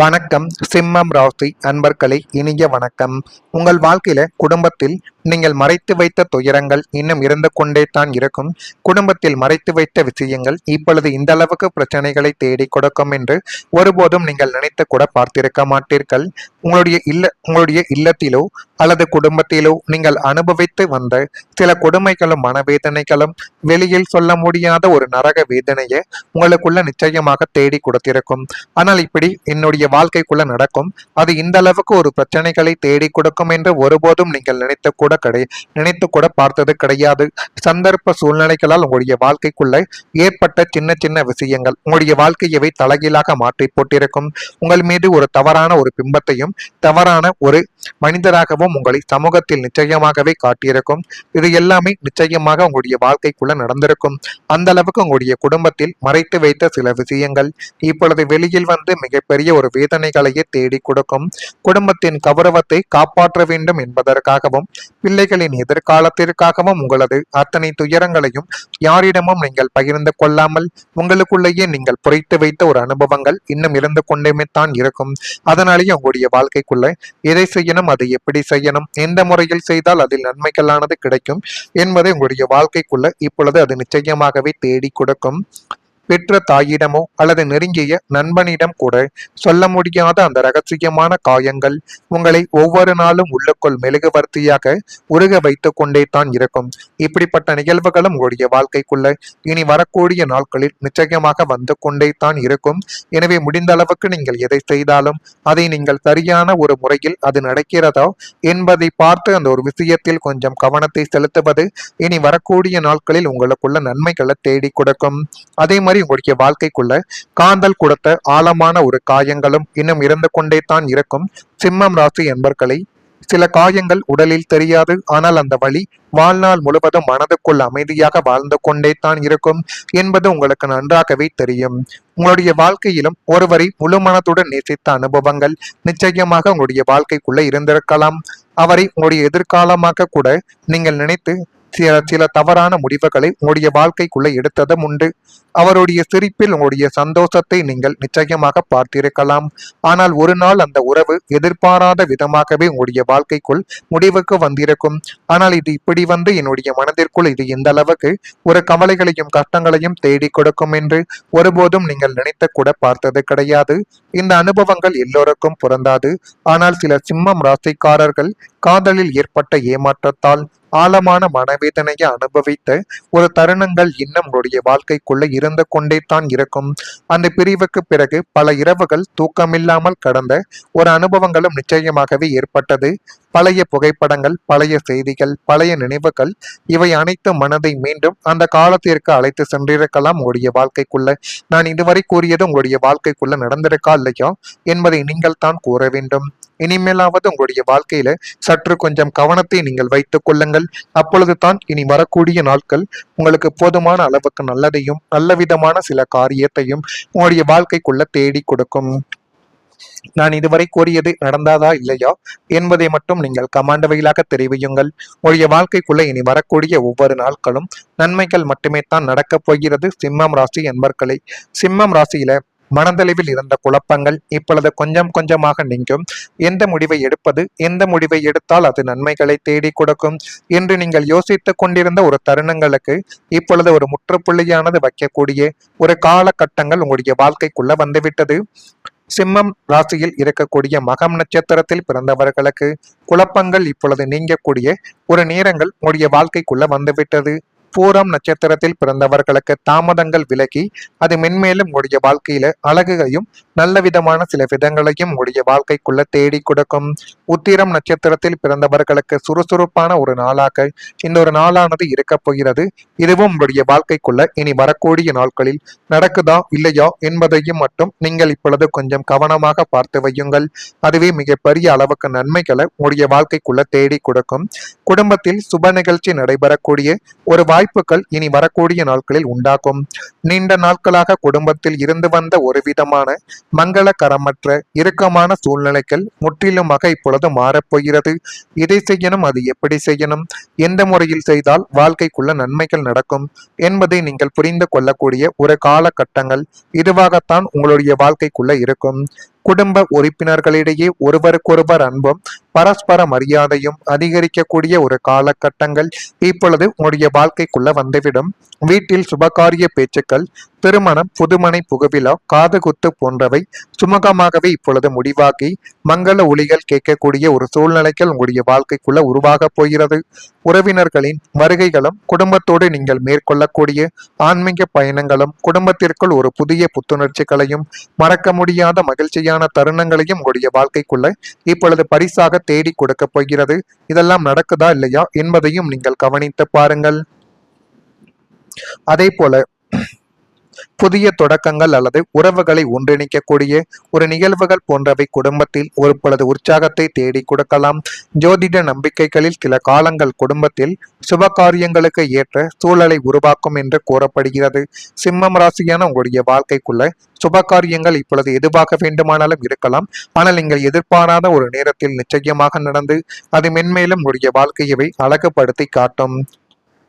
வணக்கம். சிம்மம் ராசி அன்பர்களே, இனிய வணக்கம். உங்கள் வாழ்க்கையில குடும்பத்தில் நீங்கள் மறைத்து வைத்த துயரங்கள் இன்னும் இருந்து கொண்டே தான் இருக்கும். குடும்பத்தில் மறைத்து வைத்த விஷயங்கள் இப்பொழுது இந்த அளவுக்கு பிரச்சனைகளை தேடி கொடுக்கும் என்று ஒருபோதும் நீங்கள் நினைத்து கூட பார்த்திருக்க மாட்டீர்கள். உங்களுடைய இல்லத்திலோ அல்லது குடும்பத்திலோ நீங்கள் அனுபவித்து வந்த சில கொடுமைகளும் மனவேதனைகளும் வெளியில் சொல்ல முடியாத ஒரு நரக வேதனையை உங்களுக்குள்ள நிச்சயமாக தேடி கொடுத்திருக்கும். ஆனால் இப்படி என்னுடைய வாழ்க்கைக்குள்ள நடக்கும், அது இந்த அளவுக்கு ஒரு பிரச்சனைகளை தேடி கொடுக்கும் என்று ஒருபோதும் நீங்கள் நினைத்து கூட பார்த்தது கிடையாது. சந்தர்ப்ப சூழ்நிலைகளால் உங்களுடைய வாழ்க்கைக்குள்ள ஏற்பட்ட சின்ன சின்ன விஷயங்கள் உங்களுடைய வாழ்க்கையவை தலைகீழாக மாற்றி போட்டிருக்கும். உங்கள் மீது ஒரு தவறான ஒரு பிம்பத்தையும் தவறான ஒரு மனிதராகவும் உங்களை சமூகத்தில் நிச்சயமாகவே காட்டியிருக்கும். இது எல்லாமே நிச்சயமாக உங்களுடைய வாழ்க்கைக்குள்ள நடந்திருக்கும். அந்த அளவுக்கு உங்களுடைய குடும்பத்தில் மறைத்து வைத்த சில விஷயங்கள் இப்பொழுது வெளியில் வந்து மிகப்பெரிய ஒரு வேதனைகளையே தேடி கொடுக்கும். குடும்பத்தின் கௌரவத்தை காப்பாற்ற வேண்டும் என்பதற்காகவும் பிள்ளைகளின் எதிர்காலத்திற்காகவும் உங்களது அத்தனை துயரங்களையும் யாரிடமும் நீங்கள் பகிர்ந்து கொள்ளாமல் உங்களுக்குள்ளேயே நீங்கள் புரைத்து வைத்த ஒரு அனுபவங்கள் இன்னும் இருந்து கொண்டே தான் இருக்கும். அதனாலேயே உங்களுடைய வாழ்க்கைக்குள்ள எதை செய்யணும், அதை எப்படி செய்யணும், எந்த முறையில் செய்தால் அதில் நன்மைகளானது கிடைக்கும் என்பதை உங்களுடைய வாழ்க்கைக்குள்ள இப்பொழுது அது நிச்சயமாகவே தேடி கொடுக்கும். பெற்ற தாயிடமோ அல்லது நெருங்கிய நண்பனிடம் கூட சொல்ல முடியாத அந்த ரகசியமான காயங்கள் உங்களை ஒவ்வொரு நாளும் உள்ளுக்குள் மெழுகுவர்த்தியாக உருக வைத்து கொண்டே தான் இருக்கும். இப்படிப்பட்ட நிகழ்வுகளும் உங்களுடைய வாழ்க்கைக்குள்ள இனி வரக்கூடிய நாட்களில் நிச்சயமாக வந்து கொண்டே தான் இருக்கும். எனவே முடிந்த அளவுக்கு நீங்கள் எதை செய்தாலும் அதை நீங்கள் சரியான ஒரு முறையில் அது நடக்கிறதா என்பதை பார்த்து அந்த ஒரு விஷயத்தில் கொஞ்சம் கவனத்தை செலுத்துவது இனி வரக்கூடிய நாட்களில் உங்களுக்குள்ள நன்மைகளை தேடி கொடுக்கும். அதே மாதிரி உங்களுடைய வாழ்க்கைக்குள்ள காந்தல் கொடுத்த ஆழமான ஒரு காயங்களும் இன்னும் இருந்து கொண்டே தான் இருக்கும். சிம்மம் ராசி என்பர்களை சில காயங்கள் உடலில் தெரியாது, ஆனால் அந்த வழி வாழ்நாள் முழுவதும் மனதுக்குள் அமைதியாக வாழ்ந்து கொண்டே தான் இருக்கும் என்பது உங்களுக்கு நன்றாகவே தெரியும். உங்களுடைய வாழ்க்கையிலும் ஒருவரை முழு மனத்துடன் நேசித்த அனுபவங்கள் நிச்சயமாக உங்களுடைய வாழ்க்கைக்குள்ள இருந்திருக்கலாம். அவரை உங்களுடைய எதிர்காலமாக கூட நீங்கள் நினைத்து சில தவறான முடிவுகளை உங்களுடைய வாழ்க்கைக்குள்ள எடுத்ததும் உண்டு. அவருடைய சிரிப்பில் உங்களுடைய சந்தோஷத்தை நீங்கள் நிச்சயமாக பார்த்திருக்கலாம். ஆனால் ஒரு நாள் அந்த உறவு எதிர்பாராத விதமாகவே உங்களுடைய வாழ்க்கைக்குள் முடிவுக்கு வந்திருக்கும். ஆனால் இது இப்படி வந்து என்னுடைய மனதிற்குள் இது எந்த அளவுக்கு ஒரு கவலைகளையும் கஷ்டங்களையும் தேடி கொடுக்கும் என்று ஒருபோதும் நீங்கள் நினைத்து கூட பார்த்தது கிடையாது. இந்த அனுபவங்கள் எல்லோருக்கும் பொருந்தாது. ஆனால் சில சிம்மம் ராசிக்காரர்கள் காதலில் ஏற்பட்ட ஏமாற்றத்தால் ஆழமான மனவேதனையை அனுபவித்த ஒரு தருணங்கள் இன்னும் உங்களுடைய வாழ்க்கைக்குள்ள இருந்து கொண்டே தான் இருக்கும். அந்த பிரிவுக்கு பிறகு பல இரவுகள் தூக்கமில்லாமல் கடந்த ஒரு அனுபவங்களும் நிச்சயமாகவே ஏற்பட்டது. பழைய புகைப்படங்கள், பழைய செய்திகள், பழைய நினைவுகள், இவை அனைத்து மனதை மீண்டும் அந்த காலத்திற்கு அழைத்து சென்றிருக்கலாம் உங்களுடைய வாழ்க்கைக்குள்ள. நான் இதுவரை கூறியது உங்களுடைய வாழ்க்கைக்குள்ள நடந்திருக்கா இல்லையா என்பதை நீங்கள் தான் கூற வேண்டும். இனிமேலாவது உங்களுடைய வாழ்க்கையில சற்று கொஞ்சம் கவனத்தை நீங்கள் வைத்துக் கொள்ளுங்கள். அப்பொழுது தான் இனி வரக்கூடிய நாட்கள் உங்களுக்கு போதுமான அளவுக்கு நல்லதையும் நல்ல விதமான சில காரியத்தையும் உங்களுடைய வாழ்க்கைக்குள்ள தேடி கொடுக்கும். நான் இதுவரை கூறியது நடந்தாதா இல்லையா என்பதை மட்டும் நீங்கள் கமாண்ட் வழியாக தெரிவியுங்கள். உங்களுடைய வாழ்க்கைக்குள்ள இனி வரக்கூடிய ஒவ்வொரு நாட்களும் நன்மைகள் மட்டுமே தான் நடக்கப் போகிறது. சிம்மம் ராசி என்பர்களை, சிம்மம் ராசியில மனதளவில் இருந்த குழப்பங்கள் இப்பொழுது கொஞ்சம் கொஞ்சமாக நீங்கும். எந்த முடிவை எடுப்பது, எந்த முடிவை எடுத்தால் அது நன்மைகளை தேடி கொடுக்கும் என்று நீங்கள் யோசித்துக் கொண்டிருந்த ஒரு தருணங்களுக்கு இப்பொழுது ஒரு முற்றுப்புள்ளியானது வைக்கக்கூடிய ஒரு காலகட்டங்கள் உங்களுடைய வாழ்க்கைக்குள்ள வந்துவிட்டது. சிம்மம் ராசியில் இருக்கக்கூடிய மகம் நட்சத்திரத்தில் பிறந்தவர்களுக்கு குழப்பங்கள் இப்பொழுது நீங்கக்கூடிய ஒரு நேரங்கள் உங்களுடைய வாழ்க்கைக்குள்ள வந்துவிட்டது. பூரம் நட்சத்திரத்தில் பிறந்தவர்களுக்கு தாமதங்கள் விலகி அது மென்மேலும் உங்களுடைய வாழ்க்கையில அழகையும் நல்ல விதமான சில விதங்களையும் உங்களுடைய வாழ்க்கைக்குள்ள தேடி கொடுக்கும். உத்திரம் நட்சத்திரத்தில் பிறந்தவர்களுக்கு சுறுசுறுப்பான ஒரு நாளாக இந்த ஒரு நாளானது இருக்க போகிறது. இதுவும் உங்களுடைய வாழ்க்கைக்குள்ள இனி வரக்கூடிய நாட்களில் நடக்குதா இல்லையா என்பதையும் மட்டும் நீங்கள் இப்பொழுது கொஞ்சம் கவனமாக பார்த்து வையுங்கள். அதுவே மிகப்பெரிய அளவுக்கு நன்மைகளை உங்களுடைய வாழ்க்கைக்குள்ள தேடி கொடுக்கும். குடும்பத்தில் சுப நிகழ்ச்சி நடைபெறக்கூடிய ஒரு வாய்ப்புகள் இனி வரக்கூடிய நாட்களில் உண்டாகும். நீண்ட நாட்களாக குடும்பத்தில் இருந்து வந்த ஒரு விதமான மங்களகரமற்ற இறுக்கமான சூழ்நிலைகள் முற்றிலுமாக இப்பொழுது மாறப்போகிறது. இதை செய்யணும், அது எப்படி செய்யணும், எந்த முறையில் செய்தால் வாழ்க்கைக்குள்ள நன்மைகள் நடக்கும் என்பதை நீங்கள் புரிந்து கொள்ளக்கூடிய ஒரு காலகட்டங்கள் இதுவாகத்தான் உங்களுடைய வாழ்க்கைக்குள்ள இருக்கும். குடும்ப உறுப்பினர்களிடையே ஒருவருக்கொருவர் அன்பும் பரஸ்பர மரியாதையும் அதிகரிக்கக்கூடிய ஒரு காலகட்டங்கள் இப்பொழுது உங்களுடைய வாழ்க்கைக்குள்ள வந்துவிடும். வீட்டில் சுபகாரிய பேச்சுக்கள், திருமணம், புதுமனை புகுவிழா, காதுகுத்து போன்றவை சுமூகமாகவே இப்பொழுது முடிவாகி மங்கள ஒலிகள் கேட்கக்கூடிய ஒரு சூழ்நிலைகள் உங்களுடைய வாழ்க்கைக்குள்ள உருவாக போகிறது. உறவினர்களின் வருகைகளும் குடும்பத்தோடு நீங்கள் மேற்கொள்ளக்கூடிய ஆன்மீக பயணங்களும் குடும்பத்திற்குள் ஒரு புதிய புத்துணர்ச்சிகளையும் மறக்க முடியாத மகிழ்ச்சியான தருணங்களையும் உங்களுடைய வாழ்க்கைக்குள்ள இப்பொழுது பரிசாக தேடி கொடுக்க போகிறது. இதெல்லாம் நடக்குதா இல்லையா என்பதையும் நீங்கள் கவனித்து பாருங்கள். அதே போல புதிய தொடக்கங்கள் அல்லது உறவுகளை ஒன்றிணைக்கக்கூடிய ஒரு நிகழ்வுகள் போன்றவை குடும்பத்தில் ஒரு பொழுது உற்சாகத்தை தேடி கொடுக்கலாம். ஜோதிட நம்பிக்கைகளில் சில காலங்கள் குடும்பத்தில் சுப காரியங்களுக்கு ஏற்ற சூழலை உருவாக்கும் என்று கூறப்படுகிறது. சிம்மம் ராசியான உங்களுடைய வாழ்க்கைக்குள்ள சுப காரியங்கள் இப்பொழுது எதுவாக வேண்டுமானாலும் இருக்கலாம். ஆனால் நீங்கள் எதிர்பாராத ஒரு நேரத்தில் நிச்சயமாக நடந்து அது மென்மேலும் உங்களுடைய வாழ்க்கையவை அழகுபடுத்தி காட்டும்.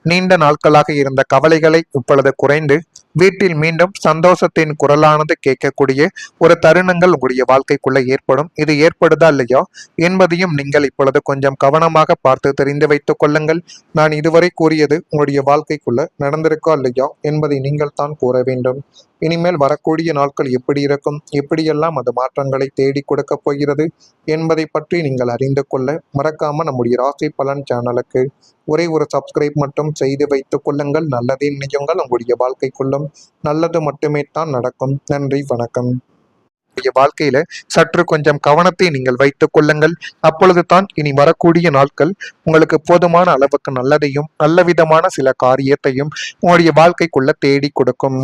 நீண்ட நாட்களாக இருந்த கவலைகளை இப்பொழுது குறைந்து வீட்டில் மீண்டும் சந்தோஷத்தின் குரலானது கேட்கக்கூடிய ஒரு தருணங்கள் உங்களுடைய வாழ்க்கைக்குள்ள ஏற்படும். இது ஏற்படுதா இல்லையா என்பதையும் நீங்கள் இப்பொழுது கொஞ்சம் கவனமாக பார்த்து தெரிந்து வைத்துக் கொள்ளுங்கள். நான் இதுவரை கூறியது உங்களுடைய வாழ்க்கைக்குள்ள நடந்திருக்கா இல்லையா என்பதை நீங்கள் தான் கூற வேண்டும். இனிமேல் வரக்கூடிய நாட்கள் எப்படி இருக்கும், எப்படியெல்லாம் அது மாற்றங்களை தேடி கொடுக்க போகிறது என்பதை பற்றி நீங்கள் அறிந்து கொள்ள மறக்காம நம்முடைய ராசி பலன் சேனலுக்கு ஒரே ஒரு சப்ஸ்கிரைப் மட்டும் செய்து வைத்துக் கொள்ளுங்கள். நல்லதே நினையுங்கள். உங்களுடைய வாழ்க்கைக்குள்ளும் நல்லது மட்டுமே தான் நடக்கும். நன்றி, வணக்கம். வாழ்க்கையில சற்று கொஞ்சம் கவனத்தை நீங்கள் வைத்துக் கொள்ளுங்கள். அப்பொழுது தான் இனி வரக்கூடிய நாட்கள் உங்களுக்கு போதுமான அளவுக்கு நல்லதையும் நல்ல விதமான சில காரியத்தையும் உங்களுடைய வாழ்க்கைக்குள்ள தேடி கொடுக்கும்.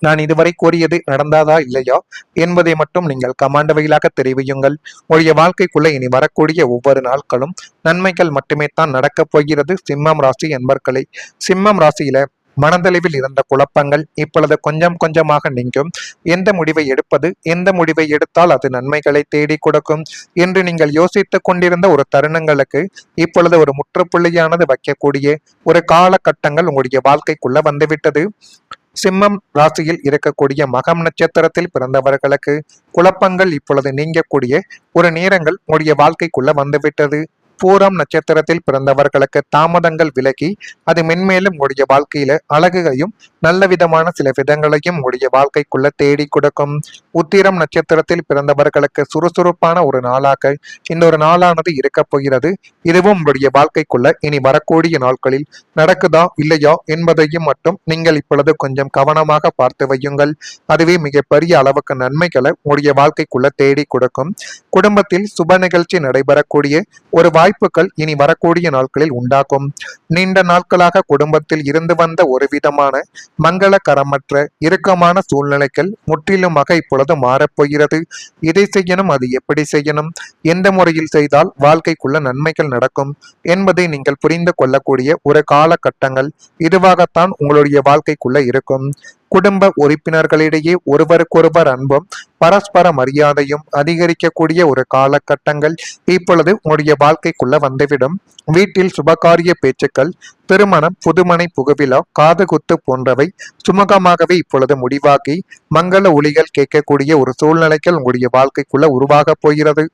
நான் இதுவரை கூறியது நடந்தாதா இல்லையா என்பதை மட்டும் நீங்கள் கமாண்ட் வழியாக தெரிவியுங்கள். உங்களுடைய வாழ்க்கைக்குள்ள இனி வரக்கூடிய ஒவ்வொரு நாட்களும் நன்மைகள் மட்டுமே தான் நடக்கப் போகிறது. சிம்மம் ராசி என்பர்களை, சிம்மம் ராசியில மனதளவில் இருந்த குழப்பங்கள் இப்பொழுது கொஞ்சம் கொஞ்சமாக நீங்கும். எந்த முடிவை எடுப்பது, எந்த முடிவை எடுத்தால் அது நன்மைகளை தேடி கொடுக்கும் என்று நீங்கள் யோசித்துக் கொண்டிருந்த ஒரு தருணங்களுக்கு இப்பொழுது ஒரு முற்றுப்புள்ளியானது வைக்கக்கூடிய ஒரு காலகட்டங்கள் உங்களுடைய வாழ்க்கைக்குள்ள வந்துவிட்டது. சிம்மம் ராசியில் இருக்கக்கூடிய மகம் நட்சத்திரத்தில் பிறந்தவர்களுக்கு குழப்பங்கள் இப்பொழுது நீங்கக்கூடிய ஒரு நேரங்கள் உங்களுடைய வாழ்க்கைக்குள்ள வந்துவிட்டது. பூரம் நட்சத்திரத்தில் பிறந்தவர்களுக்கு தாமதங்கள் விலகி அது மென்மேலும் உங்களுடைய வாழ்க்கையில அழகையும் நல்ல விதமான சில விதங்களையும் உங்களுடைய வாழ்க்கைக்குள்ள தேடி கொடுக்கும். உத்திரம் நட்சத்திரத்தில் பிறந்தவர்களுக்கு சுறுசுறுப்பான ஒரு நாளாக இன்னொரு நாளானது இருக்க போகிறது. இதுவும் உங்களுடைய வாழ்க்கைக்குள்ள இனி வரக்கூடிய நாட்களில் நடக்குதா இல்லையா என்பதையும் மட்டும் நீங்கள் இப்பொழுது கொஞ்சம் கவனமாக பார்த்து வையுங்கள். அதுவே மிகப்பெரிய அளவுக்கு நன்மைகளை உங்களுடைய வாழ்க்கைக்குள்ள தேடி கொடுக்கும். குடும்பத்தில் சுப நிகழ்ச்சி நடைபெறக்கூடிய ஒரு வாய்ப்புகள் இனி வரக்கூடிய நாட்களில் உண்டாகும். நீண்ட நாட்களாக குடும்பத்தில் இருந்து வந்த ஒரு விதமான மங்களகரமற்ற இறுக்கமான சூழ்நிலைகள் முற்றிலுமாக இப்பொழுது மாறப்போகிறது. இதை செய்யணும், அது எப்படி செய்யணும், எந்த முறையில் செய்தால் வாழ்க்கைக்குள்ள நன்மைகள் நடக்கும் என்பதை நீங்கள் புரிந்து கொள்ளக்கூடிய ஒரு காலகட்டங்கள் இதுவாகத்தான் உங்களுடைய வாழ்க்கைக்குள்ள இருக்கும். குடும்ப உறுப்பினர்களிடையே ஒருவருக்கொருவர் அன்பும் பரஸ்பர மரியாதையும் அதிகரிக்கக்கூடிய ஒரு காலகட்டங்கள் இப்பொழுது உங்களுடைய வாழ்க்கைக்குள்ள வந்துவிடும். வீட்டில் சுபகாரிய பேச்சுக்கள், திருமணம், புதுமனை புகுவிழா, காதுகுத்து போன்றவை சுமூகமாகவே இப்பொழுது முடிவாகி மங்கள ஒலிகள் கேட்கக்கூடிய ஒரு சூழ்நிலைகள் உங்களுடைய வாழ்க்கைக்குள்ள உருவாக போகிறது.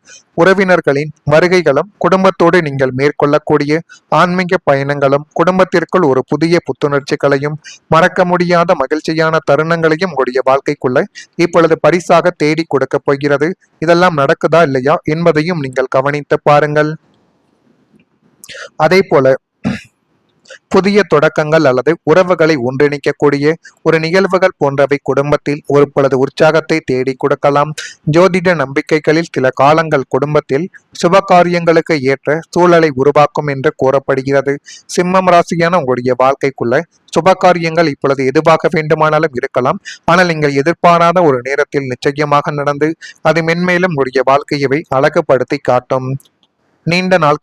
உறவினர்களின் வருகைகளும் குடும்பத்தோடு நீங்கள் மேற்கொள்ளக்கூடிய ஆன்மீக பயணங்களும் குடும்பத்திற்குள் ஒரு புதிய புத்துணர்ச்சிகளையும் மறக்க முடியாத மகிழ்ச்சியான தருணங்களையும் உங்களுடைய வாழ்க்கைக்குள்ள இப்பொழுது பரிசாக தேடி கொடுக்க போகிறது. இதெல்லாம் நடக்குதா இல்லையா என்பதையும் நீங்கள் கவனித்து பாருங்கள். அதே போல புதிய தொடக்கங்கள் அல்லது உறவுகளை ஒன்றிணைக்கக்கூடிய ஒரு நிகழ்வுகள் போன்றவை குடும்பத்தில் ஒரு பொழுது உற்சாகத்தை தேடி கொடுக்கலாம். ஜோதிட நம்பிக்கைகளில் சில காலங்கள் குடும்பத்தில் சுப காரியங்களுக்கு ஏற்ற சூழலை உருவாக்கும் என்று கூறப்படுகிறது. சிம்மம் ராசியான உங்களுடைய வாழ்க்கைக்குள்ள சுப காரியங்கள் இப்பொழுது எதுவாக வேண்டுமானாலும் இருக்கலாம். ஆனால் நீங்கள் எதிர்பாராத ஒரு நேரத்தில் நிச்சயமாக நடந்து அது மென்மேலும் உங்களுடைய வாழ்க்கையவை அழகுபடுத்தி காட்டும். நீண்ட நாட்கள்